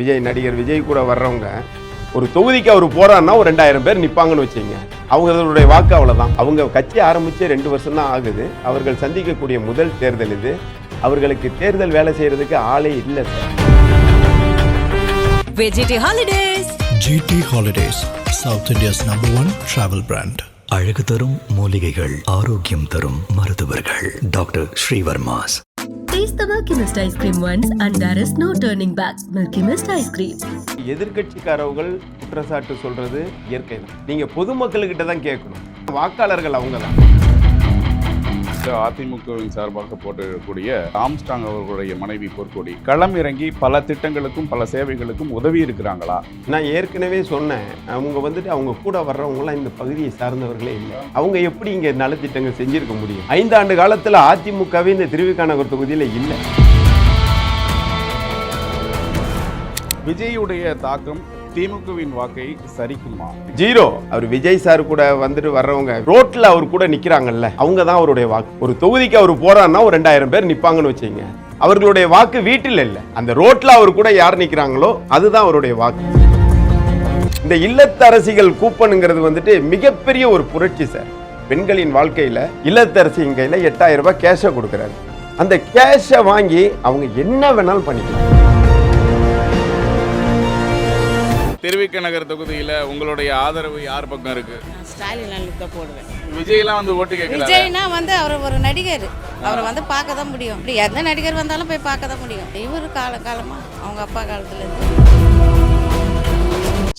விஜய் நடிகர் விஜய் கூட வர்றவங்க ஒரு தொகுதிக்கு அவர் போறாருன்னா ஒரு 2000 பேர் நிப்பாங்கன்னு வச்சுங்க. அவங்களுடைய வாக்கு அவ்வளவுதான். அவங்க கட்சி ஆரம்பிச்சு 2 வருஷம் தான் ஆகுது. அவர்கள் சந்திக்கக்கூடிய முதல் தேர்தல் இது. அவர்களுக்கு தேர்தல் வேலை செய்யறதுக்கு ஆளே இல்லை sir. GT Holidays. GT Holidays, South India's #1 travel brand. அழகு தரும் மூலிகைகள், ஆரோக்கியம் தரும் மருத்துவர்கள். Doctor Srivarma's. Taste the Milky Mist ice cream once and there is no turning back. Milky Mist ice cream. எதிர்கட்சிக்காரர்கள் குற்றச்சாட்டு சொல்றது இயற்கை தான். நீங்க பொதுமக்கள்கிட்ட தான் கேட்கணும். வாக்காளர்கள் அவங்க தான். அதிமுகவின் சார்பாக போட்டிருக்கக்கூடிய ஆம்ஸ்டாங் அவர்களுடைய மனைவி பொற்கொடி களம் இறங்கி பல திட்டங்களுக்கும் பல சேவைகளுக்கும் உதவி இருக்கிறாங்களா? நான் ஏற்கனவே சொன்னேன், அவங்க கூட வர்றவங்களாம் இந்த பகுதியை சார்ந்தவர்களே இல்லை. அவங்க எப்படி இங்க நலத்திட்டங்கள் செஞ்சிருக்க முடியும்? 5 ஆண்டு காலத்துல அதிமுகவே இந்த திருவிக நகர் தொகுதியில இல்லை. விஜயுடைய தாக்கம் திமுகவின் வாக்கை சரிக்குமா? ஜீரோ. அவர் விஜய் சார் கூட வந்துட்டு வர்றவங்க ரோட்ல அவர் கூட நிக்கிறாங்கல்ல, அவங்க தான் அவருடைய வாக்கு. ஒரு தொகுதிக்கு அவர் போறாருன்னா ஒரு 2000 பேர் நிப்பாங்கன்னு வச்சுங்க. அவர்களுடைய வாக்கு வீட்டில் இல்லை, அந்த ரோட்ல அவர் கூட யார் நிக்கிறாங்களோ அதுதான் அவருடைய வாக்கு. இந்த இல்லத்தரசிகள் கூப்பனுங்கிறது வந்துட்டு மிகப்பெரிய ஒரு புரட்சி சார். பெண்களின் வாழ்க்கையில இல்லத்தரசியின் கையில 8000 ரூபாய் கேஷை கொடுக்குறாரு. அந்த கேஷை வாங்கி அவங்க என்ன வேணாலும் பண்ணிக்கலாம். திருவிக நகர் தொகுதியில உங்களுடைய ஆதரவு யார் பக்கம் இருக்கு? ஸ்டாலின் தான் போடுவேன். விஜய்லாம் வந்து ஓட்டு கேட்கறாரு. விஜய்னா வந்து அவர் ஒரு நடிகர், அவரை வந்து பார்க்க தான் முடியும். இப்படி எந்த நடிகர் வந்தாலும் போய் பார்க்க தான் முடியும். இவர் காலமா அவங்க அப்பா காலத்துல இருந்து.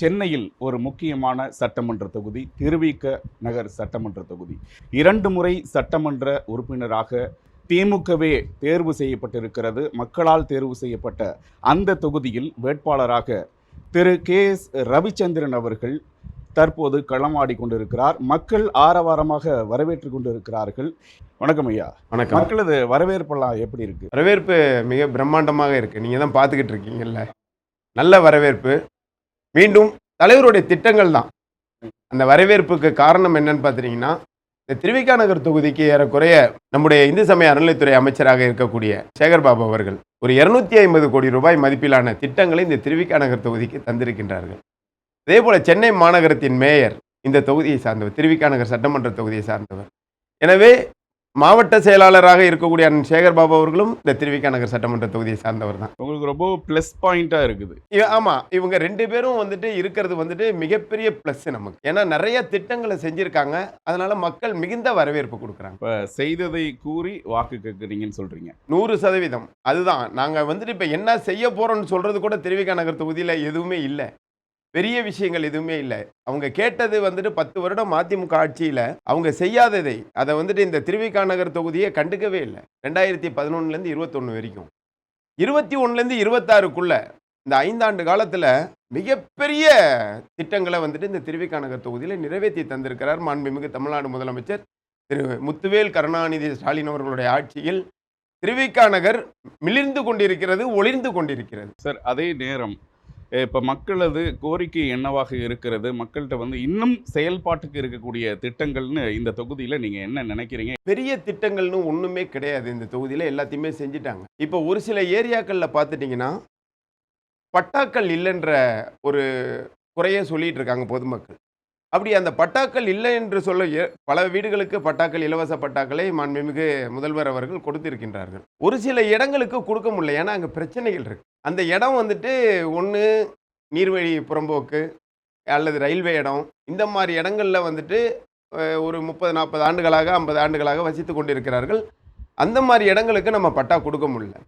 சென்னையில் ஒரு முக்கியமான சட்டமன்ற தொகுதி திருவிக நகர் சட்டமன்ற தொகுதி. 2 முறை சட்டமன்ற உறுப்பினராக திமுகவே தேர்வு செய்யப்பட்டிருக்கிறது. மக்களால் தேர்வு செய்யப்பட்ட அந்த தொகுதியில் வேட்பாளராக திரு KS ரவிச்சந்திரன் அவர்கள் தற்போது களமாடி கொண்டிருக்கிறார். மக்கள் ஆரவாரமாக வரவேற்று கொண்டிருக்கிறார்கள். வணக்கம் ஐயா. வணக்கம். மக்களது வரவேற்பெல்லாம் எப்படி இருக்கு? வரவேற்பு மிக பிரம்மாண்டமாக இருக்கு. நீங்க தான் பார்த்துக்கிட்டு இருக்கீங்கல்ல, நல்ல வரவேற்பு. மீண்டும் தலைவருடைய திட்டங்கள் தான் அந்த வரவேற்புக்கு காரணம். என்னன்னு பார்த்துட்டீங்கன்னா, இந்த திருவிக நகர் தொகுதிக்கு ஏறக்குறைய நம்முடைய இந்து சமய அறநிலைத்துறை அமைச்சராக இருக்கக்கூடிய சேகர்பாபு அவர்கள் ஒரு 250 கோடி ரூபாய் மதிப்பிலான திட்டங்களை இந்த திருவிக நகர் தொகுதிக்கு தந்திருக்கின்றார்கள். அதே போல சென்னை மாநகரத்தின் மேயர் இந்த தொகுதியை சார்ந்தவர், திருவிக நகர் சட்டமன்ற தொகுதியை சார்ந்தவர். எனவே மாவட்ட செயலாளராக இருக்கக்கூடிய அண்ணன் சேகர்பாபு அவர்களும் இந்த திருவிக நகர் சட்டமன்ற தொகுதியை சார்ந்தவர் தான். உங்களுக்கு ரொம்ப ப்ளஸ் பாயிண்டா இருக்குது. ஆமா, இவங்க 2 பேரும் வந்துட்டு இருக்கிறது வந்துட்டு மிகப்பெரிய பிளஸ் நமக்கு. ஏன்னா நிறைய திட்டங்களை செஞ்சிருக்காங்க. அதனால மக்கள் மிகுந்த வரவேற்பு கொடுக்குறாங்க. இப்போ செய்ததை கூறி வாக்கு கேட்குறீங்கன்னு சொல்றீங்க. 100%. அதுதான் நாங்க வந்துட்டு இப்ப என்ன செய்ய போறோம்னு சொல்றது கூட திருவிக நகர் தொகுதியில எதுவுமே இல்லை. பெரிய விஷயங்கள் எதுவுமே இல்லை. அவங்க கேட்டது வந்துட்டு 10 வருடம் அதிமுக ஆட்சியில அவங்க செய்யாததை, அதை வந்துட்டு இந்த திருவிக நகர் தொகுதியை கண்டுக்கவே இல்லை. 2011 21 வரைக்கும், 21 26க்குள்ள இந்த 5 ஆண்டு காலத்துல மிகப்பெரிய திட்டங்களை வந்துட்டு இந்த திருவிக நகர் தொகுதியில நிறைவேற்றி தந்திருக்கிறார் மாண்புமிகு தமிழ்நாடு முதலமைச்சர் திரு முத்துவேல் கருணாநிதி ஸ்டாலின் அவர்களுடைய ஆட்சியில் திருவிக நகர் மிளிர்ந்து கொண்டிருக்கிறது, ஒளிர்ந்து கொண்டிருக்கிறது. சார், அதே நேரம் இப்போ மக்களது கோரிக்கை என்னவாக இருக்கிறது? மக்கள்கிட்ட வந்து இன்னும் செயல்பாட்டுக்கு இருக்கக்கூடிய திட்டங்கள்னு இந்த தொகுதியில் நீங்கள் என்ன நினைக்கிறீங்க? பெரிய திட்டங்கள்னு ஒன்றுமே கிடையாது. இந்த தொகுதியில் எல்லாத்தையுமே செஞ்சுட்டாங்க. இப்போ ஒரு சில ஏரியாக்களில் பார்த்துட்டிங்கன்னா பட்டாக்கள் இல்லைன்ற ஒரு குறைய சொல்லிட்டு இருக்காங்க பொதுமக்கள். அப்படி அந்த பட்டாக்கள் இல்லை என்று சொல்ல பல வீடுகளுக்கு பட்டாக்கள், இலவச பட்டாக்களை மாண்புமிகு முதல்வர் அவர்கள் கொடுத்திருக்கின்றார்கள். ஒரு சில இடங்களுக்கு கொடுக்க முடியல, ஏன்னா அங்கே பிரச்சனைகள் இருக்கு. அந்த இடம் வந்துட்டு ஒன்று நீர்வழி புறம்போக்கு அல்லது ரயில்வே இடம், இந்த மாதிரி இடங்களில் வந்துட்டு ஒரு 30-40 ஆண்டுகளாக 50 ஆண்டுகளாக வசித்து கொண்டிருக்கிறார்கள். அந்த மாதிரி இடங்களுக்கு நம்ம பட்டா கொடுக்க முடியல.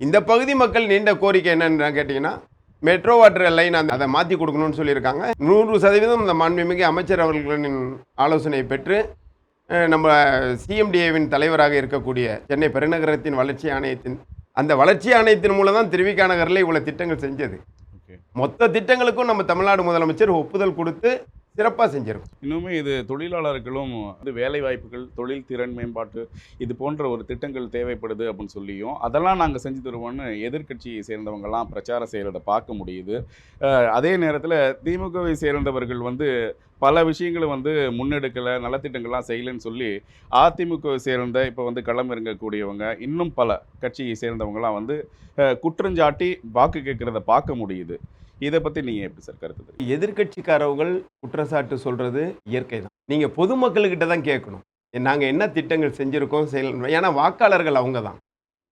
இந்த பகுதி மக்கள் நீண்ட கோரிக்கை என்னன்னு கேட்டிங்கன்னா, மெட்ரோ வாட்டர் லைன் அதை மாற்றி கொடுக்கணும்னு சொல்லியிருக்காங்க. 100% இந்த மாண்புமிகு அமைச்சர் அவர்களின் ஆலோசனை பெற்று நம்ம CMDAவின் தலைவராக இருக்கக்கூடிய சென்னை பெருநகரத்தின் வளர்ச்சி ஆணையத்தின் அந்த வளர்ச்சி ஆணையத்தின் மூலம் தான் திருவிக நகரில் இவ்வளோ திட்டங்கள் செஞ்சது. மொத்த திட்டங்களுக்கும் நம்ம தமிழ்நாடு முதலமைச்சர் ஒப்புதல் கொடுத்து சிறப்பாக செஞ்சுருக்கோம். இன்னுமே இது தொழிலாளர்களும் வந்து வேலை வாய்ப்புகள், தொழில் திறன் மேம்பாட்டு இது போன்ற ஒரு திட்டங்கள் தேவைப்படுது அப்படின்னு சொல்லியும், அதெல்லாம் நாங்கள் செஞ்சு தருவோம்னு எதிர்க்கட்சியை சேர்ந்தவங்கலாம் பிரச்சாரம் செய்கிறத பார்க்க முடியுது. அதே நேரத்தில் திமுகவை சேர்ந்தவர்கள் வந்து பல விஷயங்களை வந்து முன்னெடுக்கலை, நலத்திட்டங்கள்லாம் செய்யலைன்னு சொல்லி அதிமுகவை சேர்ந்த இப்போ வந்து களம் இறங்கக்கூடியவங்க, இன்னும் பல கட்சியை சேர்ந்தவங்கலாம் வந்து குற்றஞ்சாட்டி வாக்கு கேட்குறத பார்க்க முடியுது. இதை பற்றி நீங்கள் எப்படி சார் கருத்து தெரிவிக்கிறீங்க? எதிர்க்கட்சிக்காரவர்கள் குற்றச்சாட்டு சொல்கிறது இயற்கை தான். நீங்கள் பொதுமக்கள்கிட்ட தான் கேட்கணும், நாங்கள் என்ன திட்டங்கள் செஞ்சுருக்கோம் செய்யணும். ஏன்னா வாக்காளர்கள் அவங்க தான்.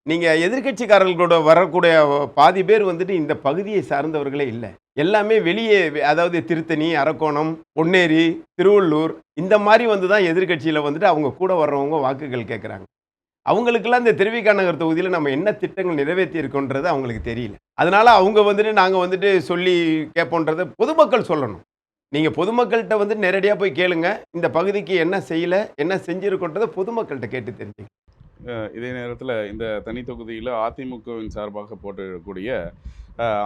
நீங்கள் எதிர்க்கட்சிக்காரர்களோட வரக்கூடிய பாதி பேர் வந்துட்டு இந்த பகுதியை சார்ந்தவர்களே இல்லை. எல்லாமே வெளியே, அதாவது திருத்தணி, அரக்கோணம், பொன்னேரி, திருவள்ளூர் இந்த மாதிரி வந்து தான் எதிர்க்கட்சியில் வந்துட்டு அவங்க கூட வர்றவங்க வாக்குகள் கேட்குறாங்க. அவங்களுக்கெல்லாம் இந்த திருவிக நகர் தொகுதியில் நம்ம என்ன திட்டங்கள் நிறைவேற்றி இருக்கோன்றது அவங்களுக்கு தெரியல. அதனால அவங்க வந்துட்டு நாங்கள் வந்துட்டு சொல்லி கேட்போன்றதை பொதுமக்கள் சொல்லணும். நீங்கள் பொதுமக்கள்கிட்ட வந்து நேரடியாக போய் கேளுங்க, இந்த பகுதிக்கு என்ன செய்யலை, என்ன செஞ்சுருக்கோன்றதை பொதுமக்கள்கிட்ட கேட்டு தெரிஞ்சுங்க. இதே நேரத்தில் இந்த தனி தொகுதியில் அதிமுகவின் சார்பாக போட்டியிடக்கூடிய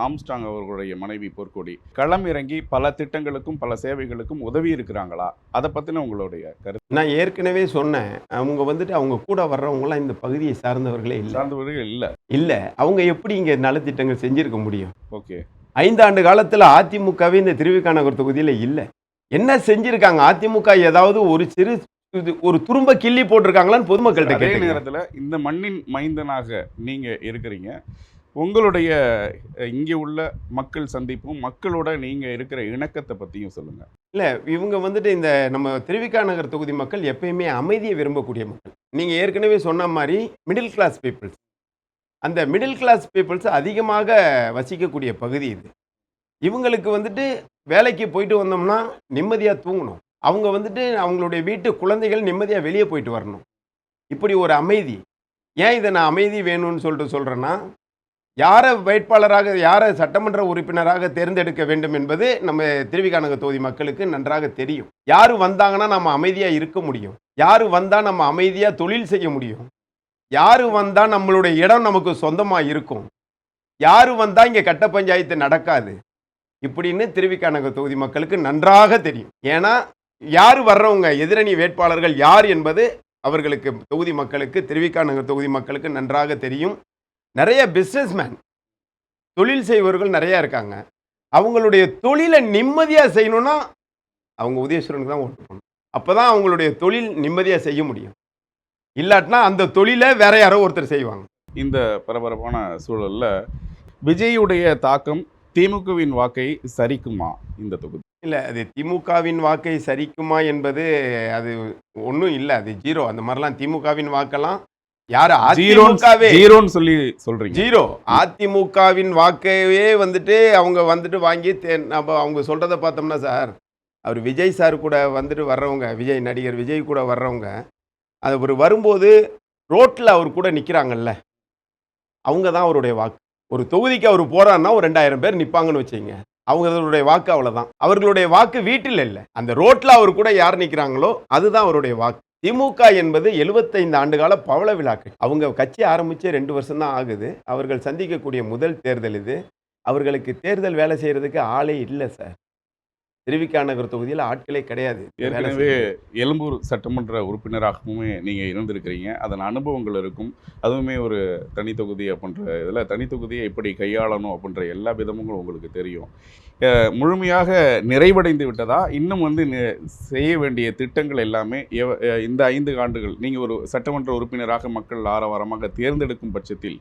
ஆம்ஸ்டாங் அவர்களுடைய மனைவி பொற்கொடி களம் இறங்கி பல திட்டங்களுக்கும் பல சேவைகளுக்கும் உதவி இருக்கிறாங்களா? அதை பற்றின உங்களுடைய கருத்து. நான் ஏற்கனவே சொன்னேன், அவங்க வந்துட்டு அவங்க கூட வர்றவங்களாம் இந்த பகுதியை சார்ந்தவர்களே இல்லை. சார்ந்தவர்கள் இல்லை. இல்லை, அவங்க எப்படி இங்கே நலத்திட்டங்கள் செஞ்சுருக்க முடியும்? ஓகே. 5 ஆண்டு காலத்தில் அதிமுகவே இந்த திருவிக நகர் தொகுதியில் இல்லை. என்ன செஞ்சுருக்காங்க? அதிமுக ஏதாவது ஒரு துரும்ப கிள்ளி போட்டிருக்காங்களான்னு பொதுமக்கள்கிட்ட அதே கேட்குற நேரத்தில் இந்த மண்ணின் மைந்தனாக நீங்கள் இருக்கிறீங்க. உங்களுடைய இங்கே உள்ள மக்கள் சந்திப்பும் மக்களோட நீங்கள் இருக்கிற இணக்கத்தை பற்றியும் சொல்லுங்கள். இல்லை, இவங்க வந்துட்டு இந்த நம்ம திருவிக நகர் தொகுதி மக்கள் எப்பயுமே அமைதியை விரும்பக்கூடிய மக்கள். நீங்கள் ஏற்கனவே சொன்ன மாதிரி மிடில் கிளாஸ் பீப்புள்ஸ், அந்த மிடில் கிளாஸ் பீப்புள்ஸ் அதிகமாக வசிக்கக்கூடிய பகுதி இது. இவங்களுக்கு வந்துட்டு வேலைக்கு போயிட்டு வந்தோம்னா நிம்மதியாக தூங்கணும். அவங்க வந்துட்டு அவங்களுடைய வீட்டு குழந்தைகள் நிம்மதியாக வெளியே போயிட்டு வரணும். இப்படி ஒரு அமைதி. ஏன் இதை நான் அமைதி வேணும்னு சொல்கிறேன்னா, யாரை வேட்பாளராக, யாரை சட்டமன்ற உறுப்பினராக தேர்ந்தெடுக்க வேண்டும் என்பது நம்ம திருவிக நகர் தொகுதி மக்களுக்கு நன்றாக தெரியும். யார் வந்தாங்கன்னா நம்ம அமைதியாக இருக்க முடியும், யார் வந்தால் நம்ம அமைதியாக தொழில் செய்ய முடியும், யார் வந்தால் நம்மளுடைய இடம் நமக்கு சொந்தமாக இருக்கும், யார் வந்தால் இங்கே கட்ட பஞ்சாயத்து நடக்காது இப்படின்னு திருவிக நகர் தொகுதி மக்களுக்கு நன்றாக தெரியும். ஏன்னா யார் வர்றவங்க, எதிரணி வேட்பாளர்கள் யார் என்பது அவர்களுக்கு, தொகுதி மக்களுக்கு, திருவிக நகர் தொகுதி மக்களுக்கு நன்றாக தெரியும். நிறைய பிஸ்னஸ்மேன், தொழில் செய்வர்கள் நிறையா இருக்காங்க. அவங்களுடைய தொழிலை நிம்மதியாக செய்யணும்னா அவங்க உதயசூரனுக்கு தான் ஓட்டு போகணும். அப்போ தான் அவங்களுடைய தொழில் நிம்மதியாக செய்ய முடியும். இல்லாட்டினா அந்த தொழிலை வேற யாரோ ஒருத்தர் செய்வாங்க. இந்த பரபரப்பான சூழலில் விஜயுடைய தாக்கம் திமுகவின் வாக்கை சரிக்குமா இந்த தொகுதி? இல்லை, அது திமுகவின் வாக்கை சரிக்குமா என்பது அது ஒன்றும் இல்லை, அது ஜீரோ. அந்த மாதிரிலாம் திமுகவின் வாக்கெல்லாம் யார் அதிமுகவே ஜீரோன்னு சொல்லி சொல்றீங்க? ஜீரோ. அதிமுகவின் வாக்கையே வந்துட்டு அவங்க வந்துட்டு வாங்கி நம்ம அவங்க சொல்கிறத பார்த்தோம்னா சார், அவர் விஜய் சார் கூட வந்துட்டு வர்றவங்க, விஜய் நடிகர் விஜய் கூட வர்றவங்க, அது ஒரு வரும்போது ரோட்டில் அவர் கூட நிற்கிறாங்கல்ல, அவங்க தான் அவருடைய வாக்கு. ஒரு தொகுதிக்கு அவர் போகிறாருன்னா ஒரு 2000 பேர் நிற்பாங்கன்னு வச்சுங்க, அவங்களுடைய வாக்கு அவ்வளோதான். அவர்களுடைய வாக்கு வீட்டில் இல்லை, அந்த ரோட்டில் அவர் கூட யார் நிற்கிறாங்களோ அதுதான் அவருடைய வாக்கு. திமுக என்பது 75 ஆண்டுகால பவள விழாக்கள். அவங்க கட்சி ஆரம்பித்து 2 வருஷம் தான் ஆகுது. அவர்கள் சந்திக்கக்கூடிய முதல் தேர்தல் இது. அவர்களுக்கு தேர்தல் வேலை செய்கிறதுக்கு ஆளே இல்லை சார். திருவிக நகர் தொகுதியில் ஆட்களே கிடையாது. ஏற்கனவே எழும்பூர் சட்டமன்ற உறுப்பினராகவுமே நீங்கள் இருந்திருக்கிறீங்க, அதன் அனுபவங்கள் இருக்கும். அதுவுமே ஒரு தனி தொகுதி அப்படின்ற இதில் தனி தொகுதியை எப்படி கையாளணும் அப்படின்ற எல்லா விதமும் உங்களுக்கு தெரியும். முழுமையாக நிறைவடைந்து விட்டதா? இன்னும் வந்து செய்ய வேண்டிய திட்டங்கள் எல்லாமே இந்த 5 ஆண்டுகள் நீங்கள் ஒரு சட்டமன்ற உறுப்பினராக மக்கள் ஆரவாரமாக தேர்ந்தெடுக்கும் பட்சத்தில்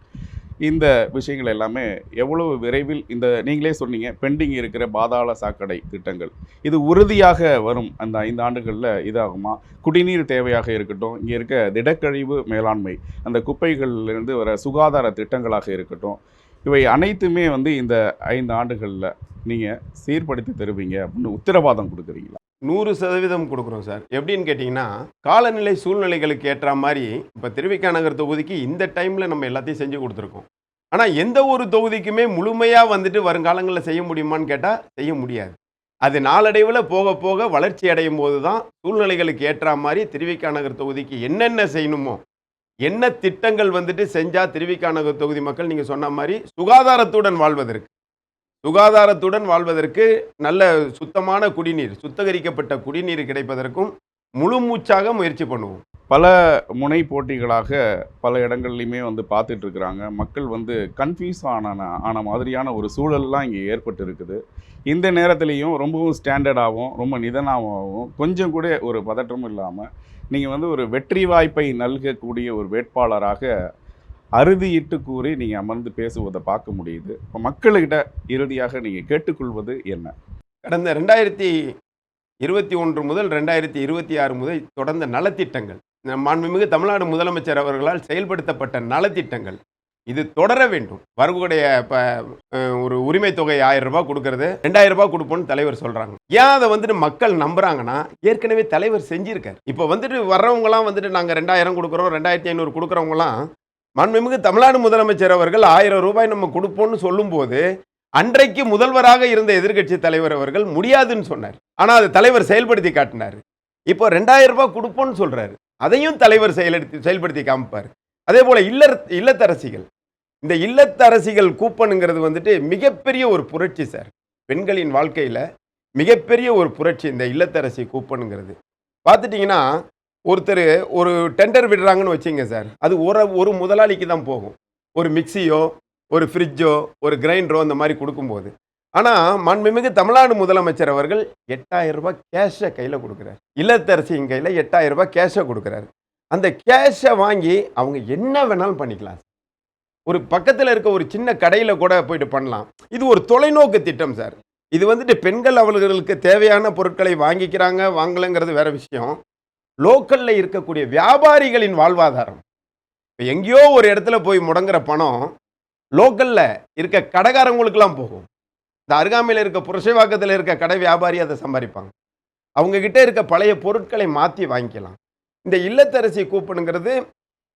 இந்த விஷயங்கள் எல்லாமே எவ்வளவு விரைவில், இந்த நீங்களே சொன்னீங்க பெண்டிங் இருக்கிற பாதாள சாக்கடை திட்டங்கள், இது உறுதியாக வரும் அந்த 5 ஆண்டுகளில் இதாகுமா? குடிநீர் தேவையாக இருக்கட்டும், இங்கே இருக்க திடக்கழிவு மேலாண்மை, அந்த குப்பைகளிலிருந்து வர சுகாதார திட்டங்களாக இருக்கட்டும், இவை அனைத்துமே வந்து இந்த 5 ஆண்டுகளில் நீங்கள் சீர்படுத்தி தருவீங்க அப்படின்னு உத்தரவாதம் கொடுக்குறீங்களா? 100% கொடுக்குறோம் சார். எப்படின்னு கேட்டிங்கன்னா, காலநிலை சூழ்நிலைகளுக்கு ஏற்ற மாதிரி இப்போ திருவிக நகர் தொகுதிக்கு இந்த டைமில் நம்ம எல்லாத்தையும் செஞ்சு கொடுத்துருக்கோம். ஆனால் எந்த ஒரு தொகுதிக்குமே முழுமையாக வந்துட்டு வருங்காலங்களில் செய்ய முடியுமான்னு கேட்டால் செய்ய முடியாது. அது நாளடைவில் போக போக வளர்ச்சி அடையும் போது தான் சூழ்நிலைகளுக்கு ஏற்ற மாதிரி திருவிக நகர் தொகுதிக்கு என்னென்ன செய்யணுமோ, என்ன திட்டங்கள் வந்துட்டு செஞ்சால் திருவிக நகர் தொகுதி மக்கள் நீங்கள் சொன்ன மாதிரி சுகாதாரத்துடன் வாழ்வதற்கு, சுகாதாரத்துடன் வாழ்வதற்கு நல்ல சுத்தமான குடிநீர், சுத்திகரிக்கப்பட்ட குடிநீர் கிடைப்பதற்கும் முழு மூச்சாக முயற்சி பண்ணுவோம். பல முனை போட்டிகளாக பல இடங்கள்லையுமே வந்து பார்த்துட்டு இருக்கிறாங்க. மக்கள் வந்து கன்ஃபியூஸ் ஆன மாதிரியான ஒரு சூழல்லாம் இங்கே ஏற்பட்டு இருக்குது. இந்த நேரத்துலையும் ரொம்பவும் ஸ்டாண்டர்டாகவும் ரொம்ப நிதானமாகவும் கொஞ்சம் கூட ஒரு பதற்றமும் இல்லாமல் நீங்கள் வந்து ஒரு வெற்றி வாய்ப்பை நல்கக்கூடிய ஒரு வேட்பாளராக அறுதியிட்டு கூறி நீங்கள் அமர்ந்து பேசுவதை பார்க்க முடியுது. இப்போ மக்கள்கிட்ட இறுதியாக நீங்கள் கேட்டுக்கொள்வது என்ன? கடந்த 2021 முதல் 2026 முதல் தொடர்ந்த நலத்திட்டங்கள், மாண்புமிகு தமிழ்நாடு முதலமைச்சர் அவர்களால் செயல்படுத்தப்பட்ட நலத்திட்டங்கள் இது தொடர வேண்டும். வரக்கூடிய இப்போ ஒரு உரிமை தொகை 1000 ரூபாய் கொடுக்கறது 2000 ரூபாய் கொடுப்போம்னு தலைவர் சொல்கிறாங்க. ஏன் அதை வந்துட்டு மக்கள் நம்புறாங்கன்னா, ஏற்கனவே தலைவர் செஞ்சிருக்காரு. இப்போ வந்துட்டு வர்றவங்களாம் வந்துட்டு நாங்கள் 2000 கொடுக்குறோம், 2500 கொடுக்குறவங்களாம் மாண்புமிகு தமிழ்நாடு முதலமைச்சர் அவர்கள் 1000 ரூபாய் நம்ம கொடுப்போம்னு சொல்லும்போது அன்றைக்கு முதல்வராக இருந்த எதிர்க்கட்சி தலைவர் அவர்கள் முடியாதுன்னு சொன்னார். ஆனால் அது தலைவர் செயல்படுத்தி காட்டினார். இப்போ 2000 ரூபாய் கொடுப்போம்னு சொல்றாரு, அதையும் தலைவர் செயல்படுத்தி காமிப்பார். அதே போல இல்லத்தரசிகள், இந்த இல்லத்தரசிகள் கூப்பனுங்கிறது வந்துட்டு மிகப்பெரிய ஒரு புரட்சி சார். பெண்களின் வாழ்க்கையில் மிகப்பெரிய ஒரு புரட்சி இந்த இல்லத்தரசி கூப்பனுங்கிறது. பார்த்துட்டிங்கன்னா ஒருத்தர் ஒரு டெண்டர் விடுறாங்கன்னு வச்சுங்க சார், அது ஒரு முதலாளிக்கு தான் போகும். ஒரு மிக்சியோ, ஒரு ஃப்ரிட்ஜோ, ஒரு கிரைண்டரோ அந்த மாதிரி கொடுக்கும்போது. ஆனால் மாண்புமிகு தமிழ்நாடு முதலமைச்சர் அவர்கள் 8000 ரூபாய் கேஷை கையில் கொடுக்குறாரு. இல்லத்தரசியின் கையில் 8000 ரூபாய் கேஷை கொடுக்குறாரு. அந்த கேஷை வாங்கி அவங்க என்ன வேணாலும் பண்ணிக்கலாம். ஒரு பக்கத்தில் இருக்க ஒரு சின்ன கடையில் கூட போயிட்டு பண்ணலாம். இது ஒரு தொலைநோக்கு திட்டம் சார். இது வந்துட்டு பெண்கள் அவர்களுக்கு தேவையான பொருட்களை வாங்கிக்கிறாங்க, வாங்கலைங்கிறது வேற விஷயம். லோக்கலில் இருக்கக்கூடிய வியாபாரிகளின் வாழ்வாதாரம், இப்போ எங்கேயோ ஒரு இடத்துல போய் முடங்குற பணம் லோக்கலில் இருக்க கடைக்காரங்களுக்கெல்லாம் போகும். இந்த அருகாமையில் இருக்க புரசைவாக்கத்தில் இருக்க கடை வியாபாரி அதை சம்பாதிப்பாங்க. அவங்கக்கிட்ட இருக்க பழைய பொருட்களை மாற்றி வாங்கிக்கலாம். இந்த இல்லத்தரசி கூப்பனுங்கிறது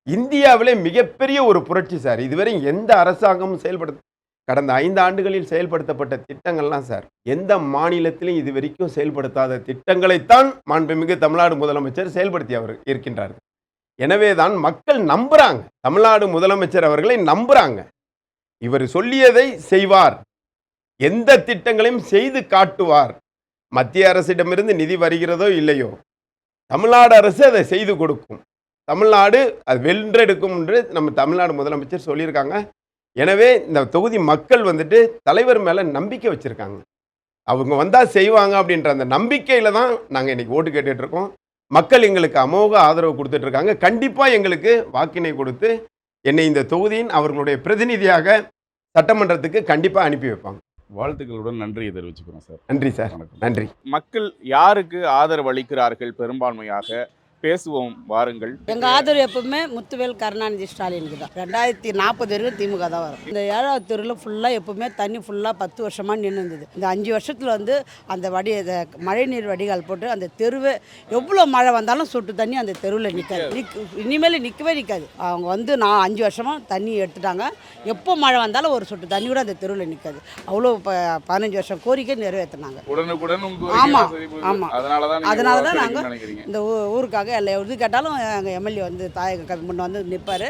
இந்தியாவிலே மிகப்பெரிய ஒரு புரட்சி சார். இதுவரை எந்த அரசாங்கமும் கடந்த 5 ஆண்டுகளில் செயல்படுத்தப்பட்ட திட்டங்கள்லாம் சார் எந்த மாநிலத்திலும் இது வரைக்கும் செயல்படுத்தாத திட்டங்களைத்தான் மாண்புமிகு தமிழ்நாடு முதலமைச்சர் செயல்படுத்தி அவர் இருக்கின்றார்கள். எனவே தான் மக்கள் நம்புறாங்க, தமிழ்நாடு முதலமைச்சர் அவர்களை நம்புறாங்க. இவர் சொல்லியதை செய்வார், எந்த திட்டங்களையும் செய்து காட்டுவார். மத்திய அரசிடமிருந்து நிதி வருகிறதோ இல்லையோ, தமிழ்நாடு அரசு அதை செய்து கொடுக்கும், தமிழ்நாடு அது வென்றெடுக்கும் என்று நம்ம தமிழ்நாடு முதலமைச்சர் சொல்லியிருக்காங்க. எனவே இந்த தொகுதி மக்கள் வந்துட்டு தலைவர் மேலே நம்பிக்கை வச்சுருக்காங்க. அவங்க வந்தால் செய்வாங்க அப்படின்ற அந்த நம்பிக்கையில் தான் நாங்கள் இன்றைக்கி ஓட்டு கேட்டுட்ருக்கோம். மக்கள் எங்களுக்கு அமோக ஆதரவு கொடுத்துட்ருக்காங்க. கண்டிப்பாக எங்களுக்கு வாக்கினை கொடுத்து என்னை இந்த தொகுதியின் அவர்களுடைய பிரதிநிதியாக சட்டமன்றத்துக்கு கண்டிப்பாக அனுப்பி வைப்பாங்க. வாழ்த்துக்களுடன் நன்றியை தெரிவிச்சுக்கிறோம் சார். நன்றி சார். வணக்கம். நன்றி. மக்கள் யாருக்கு ஆதரவு அளிக்கிறார்கள் பெரும்பான்மையாக பேசுவோம் வாருங்கள். எங்கள் ஆதரவு எப்பவுமே முத்துவேல் கருணாநிதி ஸ்டாலினுக்கு தான். 2040 வரைக்கும் திமுக தான் வரும். இந்த 7வது தெருவில் ஃபுல்லாக எப்பவுமே தண்ணி ஃபுல்லாக 10 வருஷமாக நின்று இருந்தது. இந்த 5 வருஷத்தில் வந்து அந்த மழைநீர் வடிகால் போட்டு அந்த தெருவே எவ்வளோ மழை வந்தாலும் சொட்டு தண்ணி அந்த தெருவில் நிற்காது. இனிமேல் நிற்கவே நிற்காது. அவங்க வந்து 5 வருஷமாக தண்ணி எடுத்துட்டாங்க. எப்போ மழை வந்தாலும் ஒரு சொட்டு தண்ணி கூட அந்த தெருவில் நிற்காது. அவ்வளோ 15 வருஷம் கோரிக்கை நிறைவேற்றினாங்க. ஆமாம் ஆமாம். அதனால தான் நாங்கள் இந்த ஊருக்காக எது கேட்டாலும் எங்கள் எம்எல்ஏ வந்து முன்ன வந்து நிற்பார்.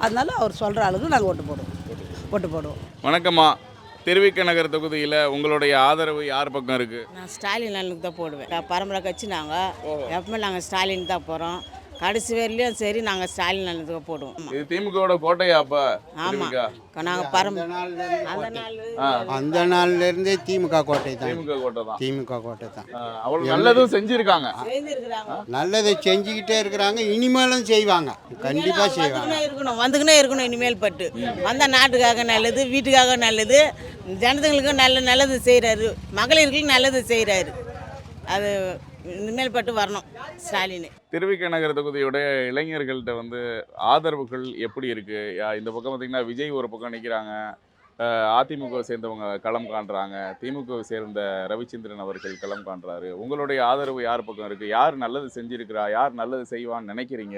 அதனால அவர் சொல்கிற அளவுக்கு நாங்கள் ஓட்டு போடுவோம். வணக்கம்மா. திருவிக நகர் தொகுதியில் உங்களுடைய ஆதரவு யார் பக்கம் இருக்குது? நான் ஸ்டாலின் அண்ணனுக்கு தான் போடுவேன். பரம்பரை கட்சி நாங்கள் எப்பவுமே நாங்கள் ஸ்டாலின் தான் போகிறோம். கடைசி வரையிலையும் சரி நாங்கள் ஸ்டாலின் அண்ணனுக்கு போடுவோம். இது திமுகவோட கோட்டையா? அப்போ ஆமாம், நாங்கள் அந்த நாள்ல இருந்தே திமுக கோட்டை தான். திமுக கோட்டை தான். அவ்வளவு நல்லதும் செஞ்சிருக்காங்க, நல்லதை செஞ்சுக்கிட்டே இருக்கிறாங்க, இனிமேலும் செய்வாங்க, கண்டிப்பா செய்வாங்க. வந்துக்கினே இருக்கணும் இனிமேல் பட்டு வந்தால் நாட்டுக்காக நல்லது, வீட்டுக்காக நல்லது, ஜனத்துங்களுக்கும் நல்லது செய்கிறாரு, மகளிர்களுக்கும் நல்லது செய்கிறாரு. அது இனிமேல் பட்டு வரணும் ஸ்டாலின். திருவிக நகர் தொகுதியுடைய இளைஞர்கள்ட்ட வந்து ஆதரவுகள் எப்படி இருக்கு? இந்த பக்கம் பார்த்தீங்கன்னா விஜய் ஒரு பக்கம் நிற்கிறாங்க, அதிமுகவை சேர்ந்தவங்க களம் காண்றாங்க, திமுகவை சேர்ந்த ரவிச்சந்திரன் அவர்கள் களம் காண்றாரு. உங்களுடைய ஆதரவு யார் பக்கம் இருக்குது? யார் நல்லது செஞ்சுருக்கிறா, யார் நல்லது செய்வான்னு நினைக்கிறீங்க?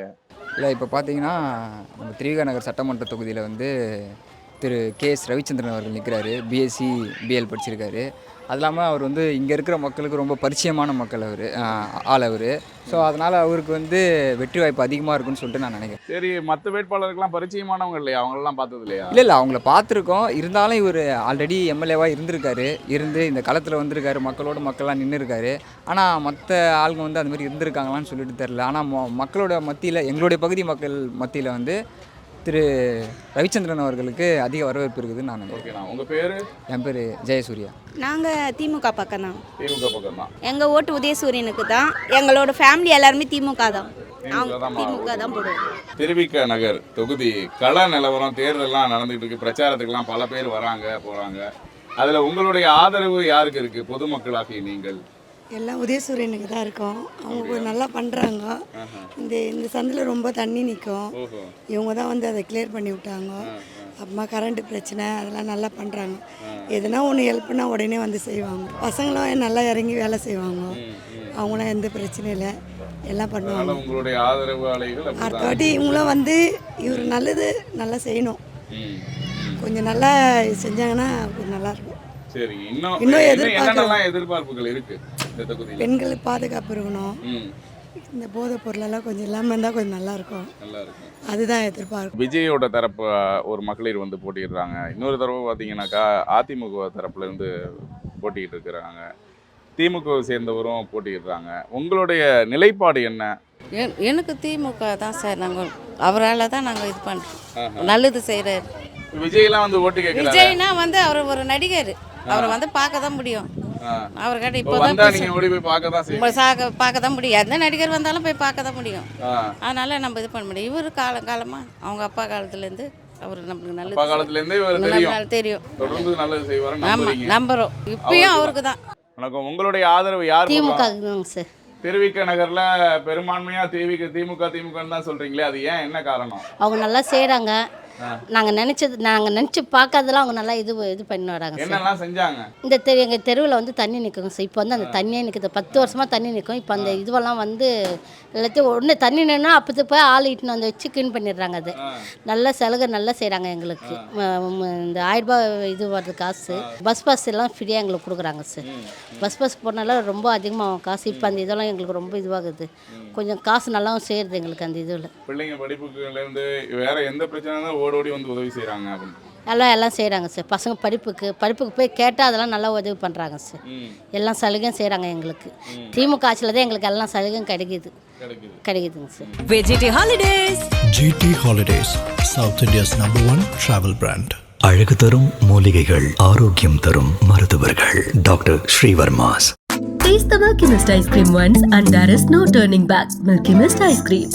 இல்லை, இப்போ பார்த்தீங்கன்னா நம்ம திருவிக நகர் சட்டமன்ற தொகுதியில் வந்து திரு KS ரவிச்சந்திரன் அவர்கள் நிற்கிறாரு. BSc BL படிச்சிருக்காரு. அது இல்லாமல் அவர் வந்து இங்கே இருக்கிற மக்களுக்கு ரொம்ப பரிச்சயமான மக்கள் ஆள் அவர். ஸோ அதனால் அவருக்கு வந்து வெற்றி வாய்ப்பு அதிகமாக இருக்குன்னு சொல்லிட்டு நான் நினைக்கிறேன். சரி, மற்ற வேட்பாளருக்கெல்லாம் பரிச்சயமானவங்க இல்லையா? அவங்களெல்லாம் பார்த்தது இல்லையா? இல்லை அவங்கள பார்த்துருக்கோம். இருந்தாலும் இவர் ஆல்ரெடி எம்எல்ஏவாக இருந்திருக்காரு. இருந்து இந்த களத்தில் வந்திருக்காரு, மக்களோட மக்கள்லாம் நின்று இருக்காரு. ஆனால் மற்ற ஆளுங்க வந்து அது மாதிரி இருந்திருக்காங்களான்னு சொல்லிட்டு தெரில. ஆனால் மக்களோட மத்தியில், எங்களுடைய பகுதி மக்கள் மத்தியில் வந்து திரு ரவிச்சந்திரன் அவர்களுக்கு அதிக வரவேற்பு இருக்குதுன்னு நான் நினைக்கிறேன். ஓகேண்ணா, உங்கள் பேர்? என் பேர் ஜெயசூர்யா. நாங்கள் திமுக பக்கம் தான். திமுக பக்கம் தான். எங்கள் ஓட்டு உதயசூரியனுக்கு தான். எங்களோட ஃபேமிலி எல்லாருமே திமுக தான். திமுக தான் போடுவோம். திருவிக நகர் தொகுதி கள நிலவரம், தேர்தல்லாம் நடந்துகிட்டு இருக்கு. பிரச்சாரத்துக்கெல்லாம் பல பேர் வராங்க போகிறாங்க. அதில் உங்களுடைய ஆதரவு யாருக்கு இருக்குது? பொதுமக்களாகிய நீங்கள்? எல்லாம் உதயசூரியனுக்கு தான் இருக்கோம். அவங்க நல்லா பண்ணுறாங்க. இந்த சந்தில் ரொம்ப தண்ணி நிற்கும். இவங்க தான் வந்து அதை கிளியர் பண்ணி விட்டாங்க. அப்புறமா கரண்ட்டு பிரச்சனை அதெல்லாம் நல்லா பண்ணுறாங்க. எதுனா ஒன்று ஹெல்ப் பண்ணால் உடனே வந்து செய்வாங்க. பசங்களும் நல்லா இறங்கி வேலை செய்வாங்க. அவங்களாம் எந்த பிரச்சனையும் இல்லை, எல்லாம் பண்ணுவாங்க. உங்களுடைய ஆதரவு அலைகள் அடுத்த வாட்டி இவங்களும் வந்து இவர் நல்லது நல்லா செய்யணும். கொஞ்சம் நல்லா செஞ்சாங்கன்னா கொஞ்சம் நல்லாயிருக்கும். சரி, இன்னும் எதிர்பார்ப்புகள் இருக்கு இந்த தொகுதியில்? பெண்களுக்கு பாதுகாப்பு இருக்கணும். இந்த போதைப் பொருளெல்லாம் கொஞ்சம் இல்லாமல் இருந்தால் கொஞ்சம் நல்லாயிருக்கும். அதுதான் எதிர்பார்க்கும். விஜயோட தரப்பு ஒரு மகளிர் வந்து போட்டிடுறாங்க. இன்னொரு தரப்பு பார்த்தீங்கன்னாக்கா அதிமுக தரப்புல இருந்து போட்டிக்கிட்டு இருக்கிறாங்க. திமுகவை சேர்ந்தவரும் போட்டிடுறாங்க. உங்களுடைய நிலைப்பாடு என்ன? எனக்கு திமுக தான் சார். நாங்கள் அவரால் தான் நாங்கள் இது பண்ணுறோம். நல்லது செய்கிறாரு. விஜய்லாம் வந்து ஓட்டு கேட்குறாங்க. விஜய்னா வந்து அவர் ஒரு நடிகர். அவரை வந்து பார்க்க தான் முடியும். அவர்கிட்ட இப்போதான் பார்க்க தான் முடியும். எந்த நடிகர் வந்தாலும் போய் பார்க்க தான் முடியும். அதனால நம்ம இது பண்ண முடியும். இவர் காலங்காலமாக அவங்க அப்பா காலத்துலேருந்து அவர் நம்மளுக்கு நல்லது தெரியும். தொடர்ந்து நல்லது செய்வார். ஆமாம், நம்புகிறோம். இப்பயும் அவருக்கு தான். வணக்கம். உங்களுடைய ஆதரவு யார்? திமுக சார். திருவிக நகர்ல பெரும்பான்மையா திமுக தான் சொல்றீங்களே, அது ஏன், என்ன காரணம்? அவங்க நல்லா செய்கிறாங்க. நாங்கள் நினச்சி பார்க்காதெல்லாம் அவங்க நல்லா இது பண்ணி வராங்க சார். என்னெல்லாம் செஞ்சாங்க? இந்த எங்கள் தெருவில் வந்து தண்ணி நிற்குங்க சார். இப்போ வந்து அந்த தண்ணியே நிற்குது. 10 வருஷமாக தண்ணி நிற்கும். இப்போ அந்த இதுவெல்லாம் வந்து எல்லாத்தையும் ஒன்று தண்ணி நின்னா அப்போது போய் ஆள் இட்டுன்னு வந்து வச்சு க்ளீன் பண்ணிடுறாங்க. அது நல்ல சலுகை நல்லா செய்கிறாங்க எங்களுக்கு. இந்த 1000 ரூபாய் இது வருது காசு. பஸ் எல்லாம் ஃப்ரீயாக எங்களுக்கு கொடுக்குறாங்க சார். பஸ் போனால ரொம்ப அதிகமாக காசு. இப்போ அந்த இதெல்லாம் எங்களுக்கு ரொம்ப இதுவாகுது. கொஞ்சம் காசு நல்லாவும் செய்கிறது எங்களுக்கு அந்த இதில். பிள்ளைங்க படிப்புக்குலேருந்து வேற எந்த பிரச்சனை ஓடி வந்து உதவி செய்கிறாங்க அப்படின்னு எல்லாம் செய்கிறாங்க சார். பசங்க படிப்புக்கு போய் கேட்டால் அதெல்லாம் நல்லா உதவி பண்ணுறாங்க சார். எல்லாம் சலுகையும் செய்கிறாங்க எங்களுக்கு. திமுக ஆட்சியில் தான் எங்களுக்கு எல்லாம் சலுகையும் கிடைக்குதுங்க sir. VGT Holidays. GT Holidays, South India's #1 travel brand. அழகு தரும் மூலிகைகள், ஆரோக்கியம் தரும் மருத்துவர்கள். Doctor Srivarma's. Taste the Milky Mist ice cream once and there is no turning back. Milky Mist ice cream.